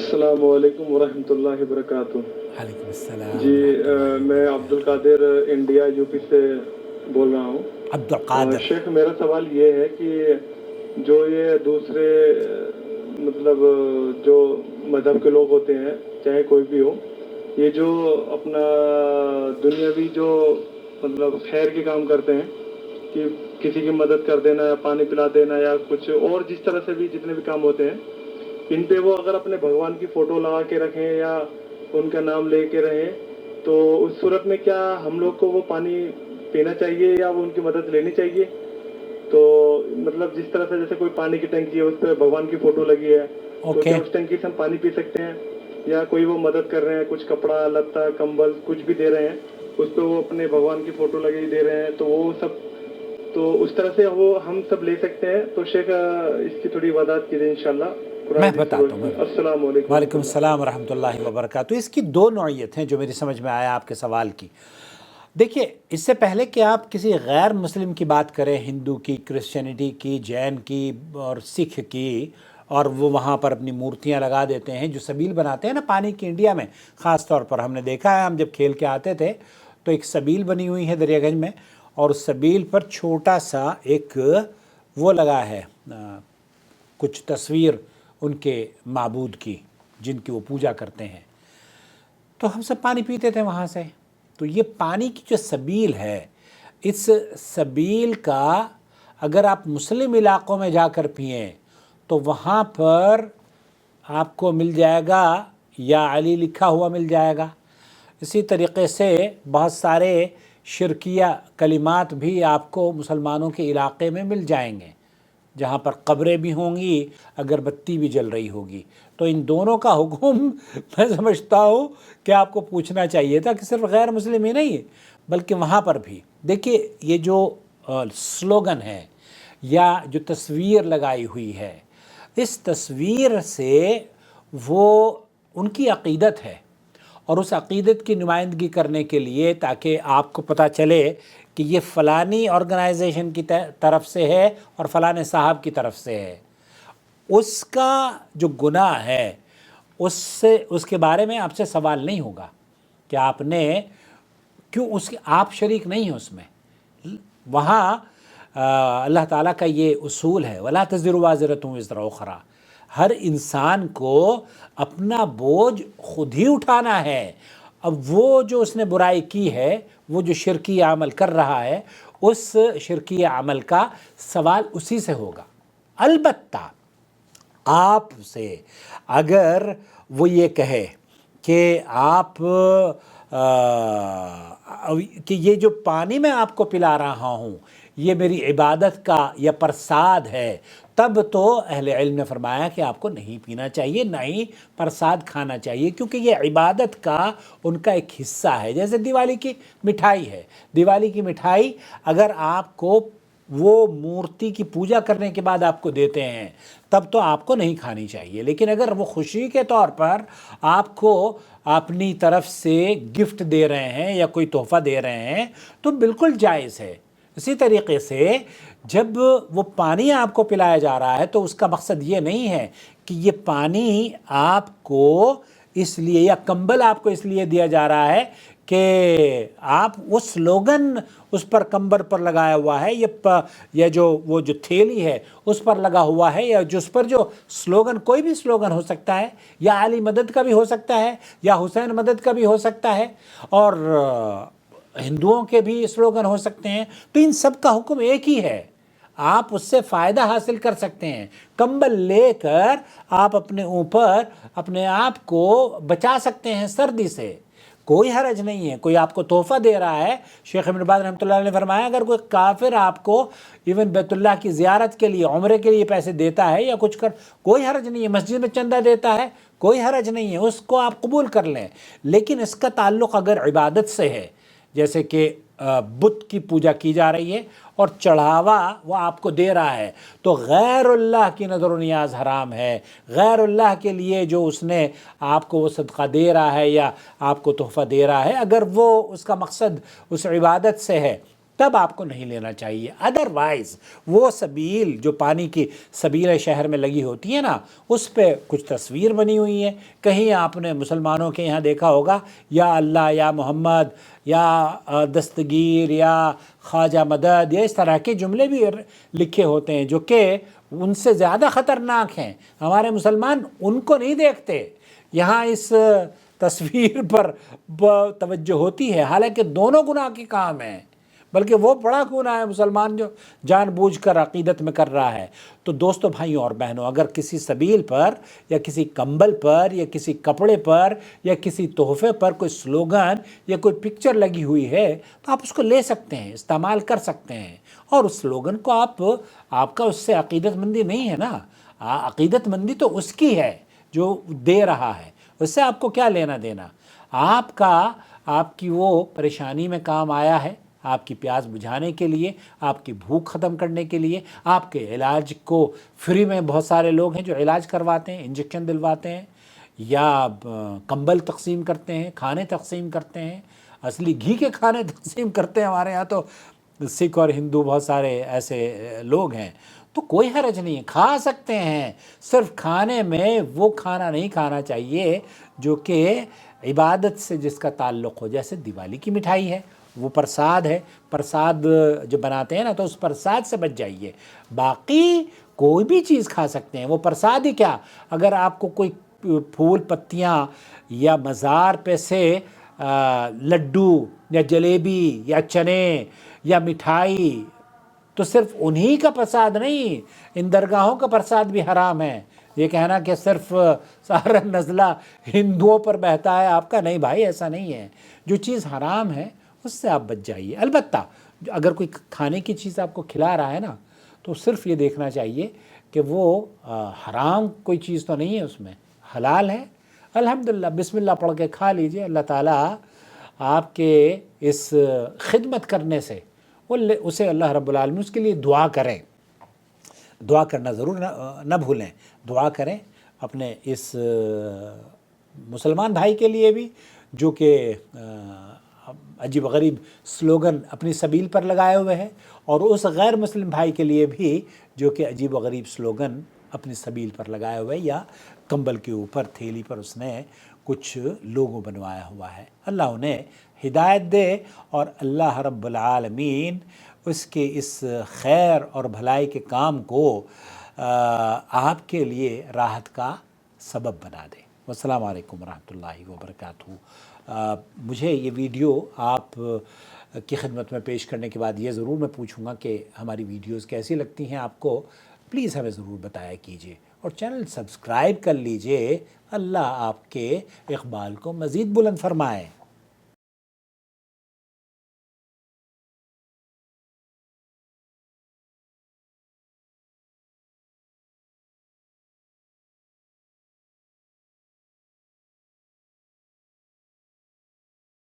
السلام علیکم ورحمۃ اللہ وبرکاتہ۔ وعلیکم السلام جی ورحمۃ اللہ میں وبرکاتہ۔ عبد القادر انڈیا یو پی سے بول رہا ہوں۔ عبد القادر، شیخ میرا سوال یہ ہے کہ جو یہ دوسرے مطلب جو مذہب کے لوگ ہوتے ہیں چاہے کوئی بھی ہو، یہ جو اپنا دنیاوی جو مطلب خیر کے کام کرتے ہیں کہ کسی کی مدد کر دینا یا پانی پلا دینا یا کچھ اور جس طرح سے بھی جتنے بھی کام ہوتے ہیں، ان پہ وہ اگر اپنے بھگوان کی فوٹو لگا کے رکھیں یا ان کا نام لے کے رہیں تو اس صورت میں کیا ہم لوگ کو وہ پانی پینا چاہیے یا وہ ان کی مدد لینی چاہیے؟ تو مطلب جس طرح سے جیسے کوئی پانی کی ٹنکی ہے اس پہ بھگوان کی فوٹو لگی ہے تو کیا اس ٹنکی سے ہم پانی پی سکتے ہیں؟ یا کوئی وہ مدد کر رہے ہیں، کچھ کپڑا لتا کمبل کچھ بھی دے رہے ہیں، اس پہ وہ اپنے بھگوان کی فوٹو لگی دے رہے ہیں، تو وہ سب تو اس طرح سے وہ ہم سب لے سکتے ہیں؟ تو شیخ اس کی تھوڑی وضاحت کیجیے انشاءاللہ۔ میں بتاتا ہوں۔ السلام علیکم۔ وعلیکم السلام ورحمۃ اللہ وبرکاتہ۔ اس کی دو نوعیت ہیں جو میری سمجھ میں آیا آپ کے سوال کی۔ دیکھیے، اس سے پہلے کہ آپ کسی غیر مسلم کی بات کریں، ہندو کی، کرسچینٹی کی، جین کی اور سکھ کی، اور وہ وہاں پر اپنی مورتیاں لگا دیتے ہیں، جو سبیل بناتے ہیں نا پانی کی، انڈیا میں خاص طور پر ہم نے دیکھا ہے، ہم جب کھیل کے آتے تھے تو ایک سبیل بنی ہوئی ہے دریا گنج میں، اور اس سبیل پر چھوٹا سا ایک وہ لگا ہے، کچھ تصویر ان کے معبود کی جن کی وہ پوجا کرتے ہیں، تو ہم سب پانی پیتے تھے وہاں سے۔ تو یہ پانی کی جو سبیل ہے، اس سبیل کا اگر آپ مسلم علاقوں میں جا کر پئیں تو وہاں پر آپ کو مل جائے گا یا علی لکھا ہوا مل جائے گا۔ اسی طریقے سے بہت سارے شرکیہ کلمات بھی آپ کو مسلمانوں کے علاقے میں مل جائیں گے، جہاں پر قبریں بھی ہوں گی، اگر بتی بھی جل رہی ہوگی۔ تو ان دونوں کا حکم میں سمجھتا ہوں کہ آپ کو پوچھنا چاہیے تھا، کہ صرف غیر مسلم ہی نہیں بلکہ وہاں پر بھی۔ دیکھیے، یہ جو سلوگن ہے یا جو تصویر لگائی ہوئی ہے، اس تصویر سے وہ ان کی عقیدت ہے، اور اس عقیدت کی نمائندگی کرنے کے لیے تاکہ آپ کو پتہ چلے کہ یہ فلانی آرگنائزیشن کی طرف سے ہے اور فلانے صاحب کی طرف سے ہے، اس کا جو گناہ ہے اس کے بارے میں آپ سے سوال نہیں ہوگا کہ آپ نے کیوں آپ شریک نہیں ہیں اس میں۔ وہاں اللہ تعالیٰ کا یہ اصول ہے، وَلَا تَزِرُ وَازِرَةٌ وِزْرَ أُخْرَىٰ، ہر انسان کو اپنا بوجھ خود ہی اٹھانا ہے۔ اب وہ جو اس نے برائی کی ہے، وہ جو شرکی عمل کر رہا ہے، اس شرکی عمل کا سوال اسی سے ہوگا۔ البتہ آپ سے اگر وہ یہ کہے کہ آپ کہ یہ جو پانی میں آپ کو پلا رہا ہوں یہ میری عبادت کا یا پرساد ہے، تب تو اہل علم نے فرمایا کہ آپ کو نہیں پینا چاہیے، نہ ہی پرساد کھانا چاہیے، کیونکہ یہ عبادت کا ان کا ایک حصہ ہے۔ جیسے دیوالی کی مٹھائی ہے، دیوالی کی مٹھائی اگر آپ کو وہ مورتی کی پوجا کرنے کے بعد آپ کو دیتے ہیں تب تو آپ کو نہیں کھانی چاہیے، لیکن اگر وہ خوشی کے طور پر آپ کو اپنی طرف سے گفٹ دے رہے ہیں یا کوئی تحفہ دے رہے ہیں تو بالکل جائز ہے۔ اسی طریقے سے جب وہ پانی آپ کو پلایا جا رہا ہے تو اس کا مقصد یہ نہیں ہے کہ یہ پانی آپ کو اس لیے یا کمبل آپ کو اس لیے دیا جا رہا ہے کہ آپ وہ سلوگن اس پر کمبل پر لگایا ہوا ہے یا جو وہ جو تھیلی ہے اس پر لگا ہوا ہے، یا جس پر جو سلوگن، کوئی بھی سلوگن ہو سکتا ہے، یا علی مدد کا بھی ہو سکتا ہے، یا حسین مدد کا بھی ہو سکتا ہے، اور ہندوؤں کے بھی سلوگن ہو سکتے ہیں، تو ان سب کا حکم ایک ہی ہے۔ آپ اس سے فائدہ حاصل کر سکتے ہیں، کمبل لے کر آپ اپنے اوپر اپنے آپ کو بچا سکتے ہیں سردی سے، کوئی حرج نہیں ہے۔ کوئی آپ کو تحفہ دے رہا ہے، شیخ ابن باز رحمۃ اللہ علیہ نے فرمایا اگر کوئی کافر آپ کو ایون بیت اللہ کی زیارت کے لیے، عمرے کے لیے پیسے دیتا ہے یا کچھ کوئی حرج نہیں ہے، مسجد میں چندہ دیتا ہے، کوئی حرج نہیں ہے، اس کو آپ قبول کر لیں۔ لیکن اس کا تعلق اگر عبادت سے ہے، جیسے کہ بت کی پوجا کی جا رہی ہے اور چڑھاوا وہ آپ کو دے رہا ہے، تو غیر اللہ کی نظر و نیاز حرام ہے۔ غیر اللہ کے لیے جو اس نے آپ کو وہ صدقہ دے رہا ہے یا آپ کو تحفہ دے رہا ہے، اگر وہ اس کا مقصد اس عبادت سے ہے تب آپ کو نہیں لینا چاہیے. ادروائز وہ سبیل جو پانی کی سبیل شہر میں لگی ہوتی ہے نا، اس پہ کچھ تصویر بنی ہوئی ہے. کہیں آپ نے مسلمانوں کے یہاں دیکھا ہوگا یا اللہ یا محمد یا دستگیر یا خواجہ مدد یا اس طرح کے جملے بھی لکھے ہوتے ہیں جو کہ ان سے زیادہ خطرناک ہیں. ہمارے مسلمان ان کو نہیں دیکھتے. یہاں اس تصویر پر توجہ ہوتی ہے، حالانکہ دونوں گناہ کے کام ہیں، بلکہ وہ بڑا گناہ ہے مسلمان جو جان بوجھ کر عقیدت میں کر رہا ہے. تو دوستو، بھائیوں اور بہنوں، اگر کسی سبیل پر یا کسی کمبل پر یا کسی کپڑے پر یا کسی تحفے پر کوئی سلوگن یا کوئی پکچر لگی ہوئی ہے تو آپ اس کو لے سکتے ہیں، استعمال کر سکتے ہیں. اور اس سلوگن کو آپ کا اس سے عقیدت مندی نہیں ہے نا. عقیدت مندی تو اس کی ہے جو دے رہا ہے، اس سے آپ کو کیا لینا دینا. آپ کی وہ پریشانی میں کام آیا ہے، آپ کی پیاس بجھانے کے لیے، آپ کی بھوک ختم کرنے کے لیے، آپ کے علاج کو فری میں بہت سارے لوگ ہیں جو علاج کرواتے ہیں، انجیکشن دلواتے ہیں یا کمبل تقسیم کرتے ہیں، کھانے تقسیم کرتے ہیں، اصلی گھی کے کھانے تقسیم کرتے ہیں. ہمارے ہاں تو سکھ اور ہندو بہت سارے ایسے لوگ ہیں. تو کوئی حرج نہیں ہے، کھا سکتے ہیں. صرف کھانے میں وہ کھانا نہیں کھانا چاہیے جو کہ عبادت سے جس کا تعلق ہو. جیسے دیوالی کی مٹھائی ہے، وہ پرساد ہے، پرساد جو بناتے ہیں نا تو اس پرساد سے بچ جائیے. باقی کوئی بھی چیز کھا سکتے ہیں، وہ پرساد ہی کیا. اگر آپ کو کوئی پھول پتیاں یا مزار پہ سے لڈو یا جلیبی یا چنے یا مٹھائی، تو صرف انہی کا پرساد نہیں، ان درگاہوں کا پرساد بھی حرام ہے. یہ کہنا کہ صرف سارا نزلہ ہندوؤں پر بہتا ہے آپ کا، نہیں بھائی، ایسا نہیں ہے. جو چیز حرام ہے اس سے آپ بچ جائیے. البتہ اگر کوئی کھانے کی چیز آپ کو کھلا رہا ہے نا تو صرف یہ دیکھنا چاہیے کہ وہ حرام کوئی چیز تو نہیں ہے، اس میں حلال ہے. الحمدللہ، بسم اللہ پڑھ کے کھا لیجئے. اللہ تعالیٰ آپ کے اس خدمت کرنے سے اسے اللہ رب العالمین اس کے لیے دعا کریں. دعا کرنا ضرور نہ بھولیں. دعا کریں اپنے اس مسلمان بھائی کے لیے بھی جو کہ عجیب غریب سلوگن اپنی سبیل پر لگائے ہوئے ہے، اور اس غیر مسلم بھائی کے لیے بھی جو کہ عجیب و غریب سلوگن اپنی سبیل پر لگائے ہوئے یا کمبل کے اوپر تھیلی پر اس نے کچھ لوگوں بنوایا ہوا ہے. اللہ انہیں ہدایت دے اور اللہ رب العالمین اس کے اس خیر اور بھلائی کے کام کو آپ کے لیے راحت کا سبب بنا دے. والسلام علیکم ورحمۃ اللہ وبرکاتہ. مجھے یہ ویڈیو آپ کی خدمت میں پیش کرنے کے بعد یہ ضرور میں پوچھوں گا کہ ہماری ویڈیوز کیسی لگتی ہیں آپ کو. پلیز ہمیں ضرور بتایا کیجیے اور چینل سبسکرائب کر لیجئے. اللہ آپ کے اقبال کو مزید بلند فرمائے.